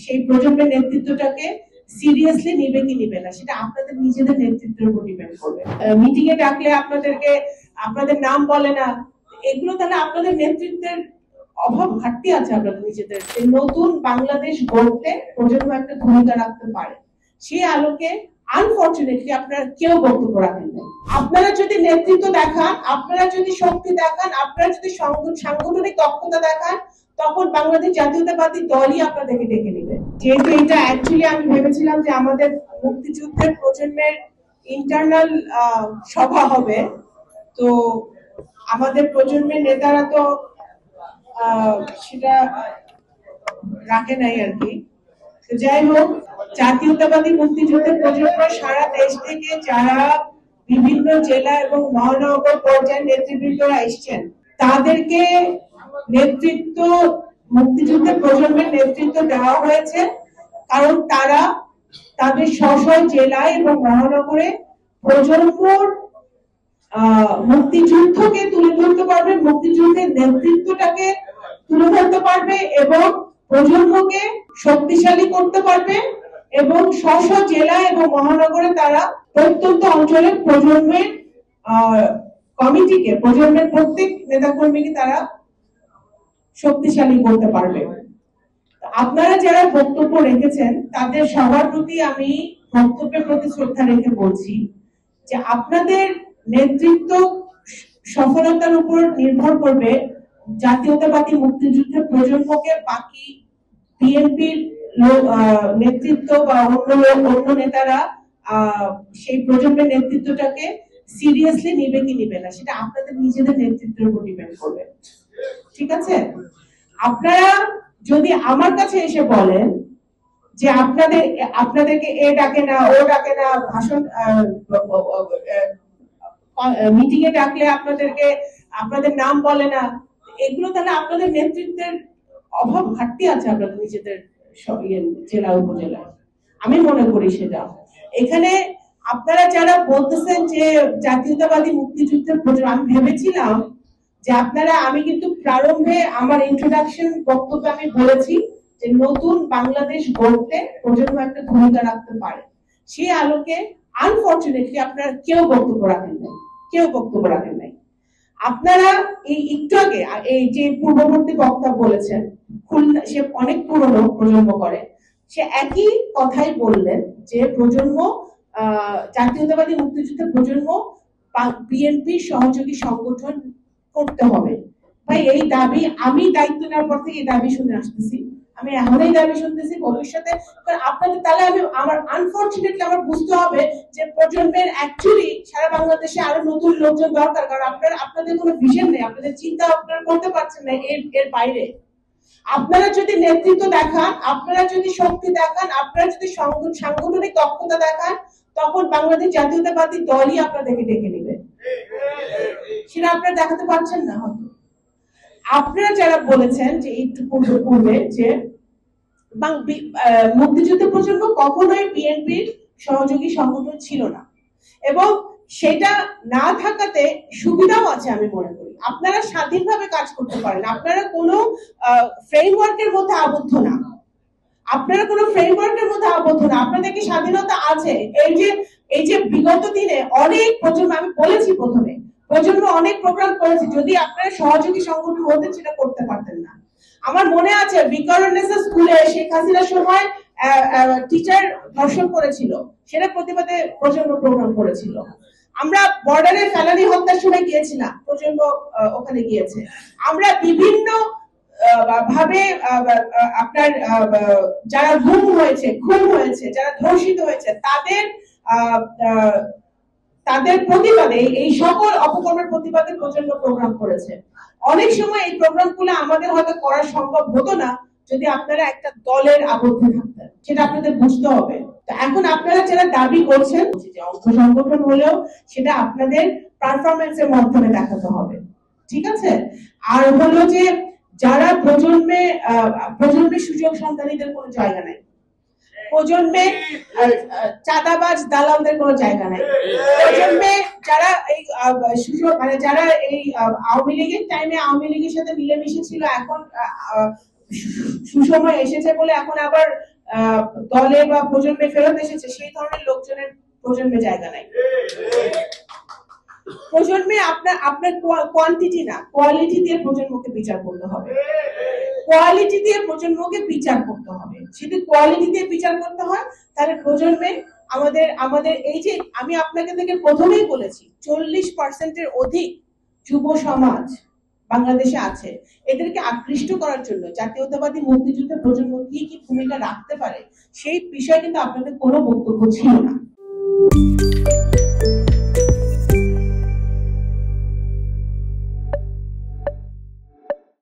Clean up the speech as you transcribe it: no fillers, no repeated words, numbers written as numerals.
সেই প্রজন্মের নেতৃত্বটাকে সিরিয়াসলি নিবে কি নিবে না সেটা আপনাদের নিজেদের নেতৃত্বের উপর ডিপেন্ড করবে। মিটিং এ ডাকলে আপনাদের নাম বলে না, এগুলো তাহলে আপনাদের নেতৃত্বের অভাব, ঘাটতি আছে আপনাদের নিজেদের। নতুন বাংলাদেশ গড়তে প্রজন্ম একটা ভূমিকা রাখতে পারে, সেই আলোকে আনফরচুনেটলি আপনারা কেউ বক্তব্য রাখেন না। আপনারা যদি নেতৃত্ব দেখান, আপনারা যদি শক্তি দেখান, আপনারা যদি সাংগঠনিক দক্ষতা দেখান, তখন বাংলাদেশ জাতীয়তাবাদী দলই আপনাদেরকে ডেকে নেবে। যেহেতু এটা অ্যাকচুয়ালি আমি ভেবেছিলাম যে আমাদের মুক্তিযুদ্ধের প্রজন্মের ইন্টারনাল সভা হবে, তো আমাদের প্রজন্মের নেতারা তো সেটা রাখে নাই আর কি। যাই হোক, জাতীয়তাবাদী মুক্তিযুদ্ধের প্রজন্ম সারা দেশ থেকে যারা বিভিন্ন জেলা এবং মহানগর পর্যায়ের নেতৃবৃন্দরা এসছেন, তাদেরকে নেতৃত্ব, মুক্তিযুদ্ধের প্রজন্মের নেতৃত্ব দেওয়া হয়েছে, কারণ তারা তাদের স্ব জেলায় এবং মহানগরে প্রজন্মর মুক্তিযুদ্ধকে তুলে ধরতে পারবে, মুক্তিযুদ্ধের নেতৃত্বটাকে তুলে ধরতে পারবে এবং প্রজন্মকে শক্তিশালী করতে পারবে, এবং স্ব জেলা এবং মহানগরে তারা প্রত্যন্ত অঞ্চলের প্রজন্মের কমিটিকে, প্রজন্মের প্রত্যেক নেতাকর্মীকে তারা শক্তিশালী করতে পারবে। আপনারা যারা বক্তব্য রেখেছেন তাদের সবার প্রতি আমি বক্তব্যের প্রতি শ্রদ্ধা রেখে বলছি যে আপনাদের নেতৃত্ব সফলতার উপর নির্ভর করবে জাতীয়তাবাদী মুক্তিযুদ্ধের প্রজন্মকে বাকি বিএনপির নেতৃত্ব বা অন্য নেতারা সেই প্রজন্মের নেতৃত্বটাকে সিরিয়াসলি নিবে কি নিবে না সেটা আপনাদের নিজেদের নেতৃত্বের উপর ডিপেন্ড করবে। ঠিক আছে? আপনারা যদি আমার কাছে এসে বলেন যে আপনাদেরকে এ ডাকে না, ও ডাকে না, ভাষণ মিটিং এ ডাকলে আপনাদের নাম বলে না, এগুলো তাহলে আপনাদের নেতৃত্বের অভাব, ঘাটতি আছে আপনাদের নিজেদের জেলা উপজেলায়। আমি মনে করি সেটা এখানে আপনারা যারা বলতেছেন যে জাতীয়তাবাদী মুক্তিযুদ্ধের প্রজন্ম, আমি ভেবেছিলাম যে আমি কিন্তু প্রারম্ভে আমার ইন্ট্রোডাকশন বক্তব্যে আমি বলেছি যে নতুন বাংলাদেশ গড়তে প্রজন্ম একটা ভূমিকা রাখতে পারে, সেই আলোকে আনফরচুনেটলি আপনারা কেউ বক্তব্য রাখেন নাই। আপনারা এই একটু আগে এই যে পূর্ববর্তী বক্তা বলেছেন, খুলনা, সে অনেক পুরনো প্রজন্ম করে, সে একই কথাই বললেন যে প্রজন্ম জাতীয়তাবাদী মুক্তিযুদ্ধের প্রজন্ম বিএনপির সহযোগী সংগঠন করতে হবে। ভাই, এই দাবি আমি দায়িত্ব নেওয়ার পর থেকে এই দাবি শুনে আসতেছি, আমি এখনই দাবি শুনতেছি, ভবিষ্যতে আপনাদের তাহলে আমার আনফরচুনেটলি আমার বুঝতে হবে যে প্রজন্মের অ্যাকচুয়ালি সারা বাংলাদেশে আরো নতুন লোকজন দরকার, কারণ আপনাদের কোনো ভিশন নেই, আপনাদের চিন্তা আপনারা করতে পারছেন না এর বাইরে। আপনারা যদি নেতৃত্ব দেখান, আপনারা যদি শক্তি দেখান, আপনারা যদি সাংগঠনিক দক্ষতা দেখান, তখন বাংলাদেশ জাতীয়তাবাদী দলই আপনাদেরকে ডেকে নেবে। সেটা আপনারা দেখাতে পারছেন না। হয়তো আপনারা যারা বলেছেন যে একটু পূর্বে যে মুক্তিযুদ্ধের প্রজন্ম কখনোই বিএনপির সহযোগী সংগঠন ছিল না, এবং সেটা না থাকাতে সুবিধাও আছে। আমি মনে করি আপনারা স্বাধীনভাবে কাজ করতে পারেন, আপনারা কোনো ফ্রেমওয়ার্কের মধ্যে আবদ্ধ না, আপনাদেরকে স্বাধীনতা আছে। এই যে বিগত দিনে অনেক প্রজন্ম, আমি বলেছি প্রথমে, প্রজন্ম অনেক প্রোগ্রাম করেছে, যদি আপনারা সহযোগী সংগঠন হতেন সেটা করতে পারতেন না। আমার মনে আছে বিকারুন্নেসা স্কুলে শেখ হাসিনার সময় টিচার ধর্ষণ করেছিল, সেটা প্রতিবাদে প্রজন্ম প্রোগ্রাম করেছিল। আমরা বর্ডারে ফেলানি হত্যার সময় গিয়েছিলাম, প্রজন্ম ওখানে গিয়েছে। আমরা বিভিন্ন ভাবে আপনার যারা খুন হয়েছে, যারা ধর্ষিত হয়েছে, তাদের প্রতিবাদে, এই সকল অপকর্মের প্রতিবাদে প্রজন্ম প্রোগ্রাম করেছে। অনেক সময় এই প্রোগ্রামগুলো আমাদের হয়তো করা সম্ভব হতো না যদি আপনারা একটা দলের আবদ্ধে থাকতেন, সেটা আপনাদের বুঝতে হবে। তো এখন আপনারা যারা দাবি করছেন যে অঙ্গ সংগঠন হলেও সেটা আপনাদের পারফরমেন্সের মাধ্যমে দেখাতে হবে, ঠিক আছে? আর হলো যে যারা প্রজন্মে সুযোগ সন্তানীদের কোনো জায়গা নাই, প্রজন্মে চাঁদাবাজ দালালদের কোনো জায়গা নাই, প্রজন্মে যারা এই সুযোগ যারা এই আওয়ামী লীগের টাইমে আওয়ামী লীগের সাথে মিলেমিশে ছিল, এখন সুসময় এসেছে বলে এখন আবার দলে বা প্রজন্মে ফেরত এসেছে, সেই ধরনের লোকজনের প্রজন্মে জায়গা নাই। প্রজন্মে আপনার আপনার কোয়ান্টিটি না, কোয়ালিটি দিয়ে প্রজন্মকে বিচার করতে হবে। কোয়ালিটি দিয়ে প্রজন্মকে বিচার করতে হবে। যদি কোয়ালিটি দিয়ে বিচার করতে হয় তাহলে প্রজন্মে আমাদের আমাদের এই যে আমি আপনাকে থেকে প্রথমেই বলেছি 40% অধিক যুব সমাজ বাংলাদেশে আছে। এদেরকে আকৃষ্ট করার জন্য জাতীয়তাবাদী মুক্তিযুদ্ধের প্রজন্ম কি কি ভূমিকা রাখতে পারে সেই বিষয়ে কিন্তু আপনাদের কোনো বক্তব্য ছিল না।